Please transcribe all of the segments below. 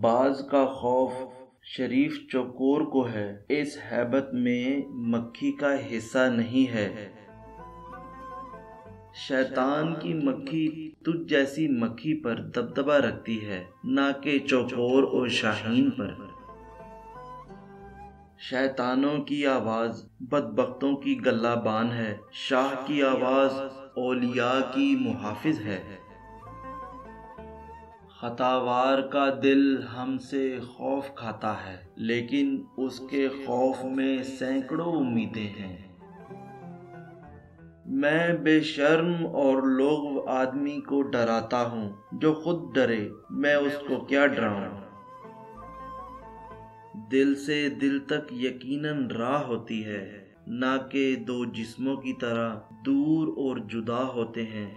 باز کا خوف شریف چوکور کو ہے، اس ہیبت میں مکھی کا حصہ نہیں ہے۔ شیطان کی مکھی تجھ جیسی مکھی پر دبدبہ رکھتی ہے، نہ کہ چوکور اور شاہین پر۔ شیطانوں کی آواز بدبختوں کی گلہ بان ہے، شاہ کی آواز اولیاء کی محافظ ہے۔ خطاوار کا دل ہم سے خوف کھاتا ہے، لیکن اس کے خوف میں سینکڑوں امیدیں ہیں۔ میں بے شرم اور لغو آدمی کو ڈراتا ہوں، جو خود ڈرے میں اس کو کیا ڈراؤں۔ دل سے دل تک یقیناً راہ ہوتی ہے، نہ کہ دو جسموں کی طرح دور اور جدا ہوتے ہیں۔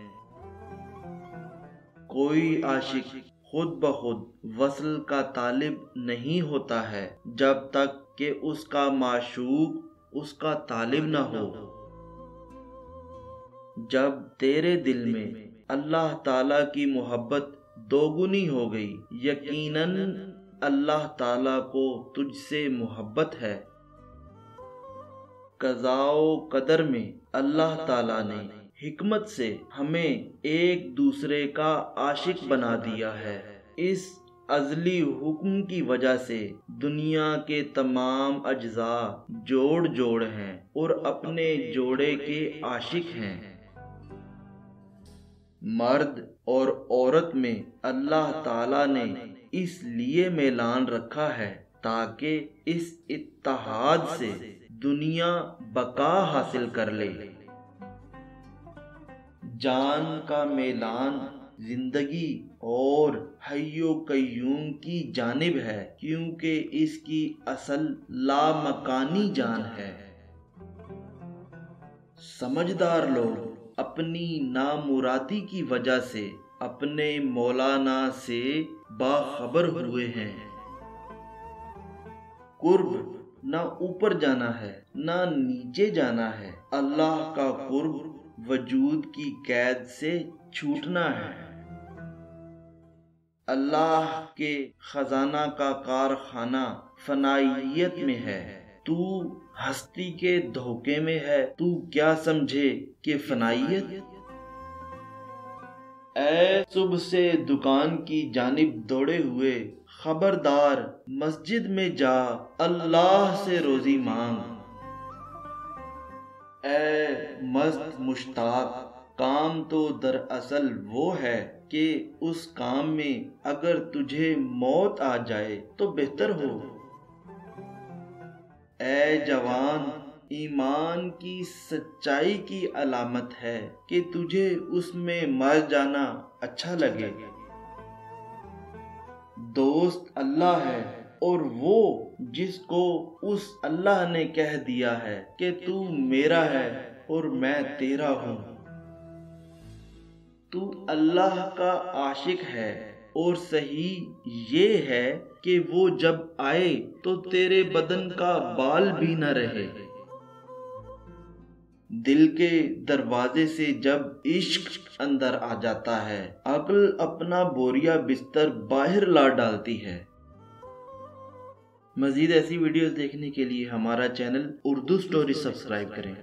کوئی عاشق خود بخود وصل کا طالب نہیں ہوتا ہے جب تک کہ اس کا معشوق اس کا طالب نہ ہو۔ جب تیرے دل میں اللہ تعالیٰ کی محبت دوگنی ہو گئی، یقیناً اللہ تعالیٰ کو تجھ سے محبت ہے۔ قضاء و قدر میں اللہ تعالیٰ نے حکمت سے ہمیں ایک دوسرے کا عاشق بنا دیا ہے۔ اس ازلی حکم کی وجہ سے دنیا کے تمام اجزاء جوڑ ہیں اور اپنے جوڑے کے عاشق ہیں۔ مرد اور عورت میں اللہ تعالیٰ نے اس لیے میلان رکھا ہے تاکہ اس اتحاد سے دنیا بقا حاصل کر لے۔ جان کا میلان زندگی اور حی و قیوم کی جانب ہے، کیونکہ اس کی اصل لامکانی جان ہے۔ سمجھدار لوگ اپنی نامرادی کی وجہ سے اپنے مولانا سے باخبر ہوئے ہیں۔ قرب نہ اوپر جانا ہے نہ نیچے جانا ہے، اللہ کا قرب وجود کی قید سے چھوٹنا ہے۔ اللہ کے خزانہ کا کارخانہ فنائیت میں ہے، تو ہستی کے دھوکے میں ہے، تو کیا سمجھے کہ فنائیت۔ اے صبح سے دکان کی جانب دوڑے ہوئے، خبردار مسجد میں جا اللہ سے روزی مانگ۔ اے مست مشتاق، کام تو دراصل وہ ہے کہ اس کام میں اگر تجھے موت آ جائے تو بہتر ہو۔ اے جوان، ایمان کی سچائی کی علامت ہے کہ تجھے اس میں مر جانا اچھا لگے۔ دوست اللہ ہے، اور وہ جس کو اس اللہ نے کہہ دیا ہے کہ تو میرا ہے اور میں تیرا ہوں۔ تو اللہ کا عاشق ہے، اور صحیح یہ ہے کہ وہ جب آئے تو تیرے بدن کا بال بھی نہ رہے۔ دل کے دروازے سے جب عشق اندر آ جاتا ہے، عقل اپنا بوریا بستر باہر لا ڈالتی ہے۔ مزید ایسی ویڈیوز دیکھنے کے لیے ہمارا چینل اردو سٹوری سبسکرائب کریں۔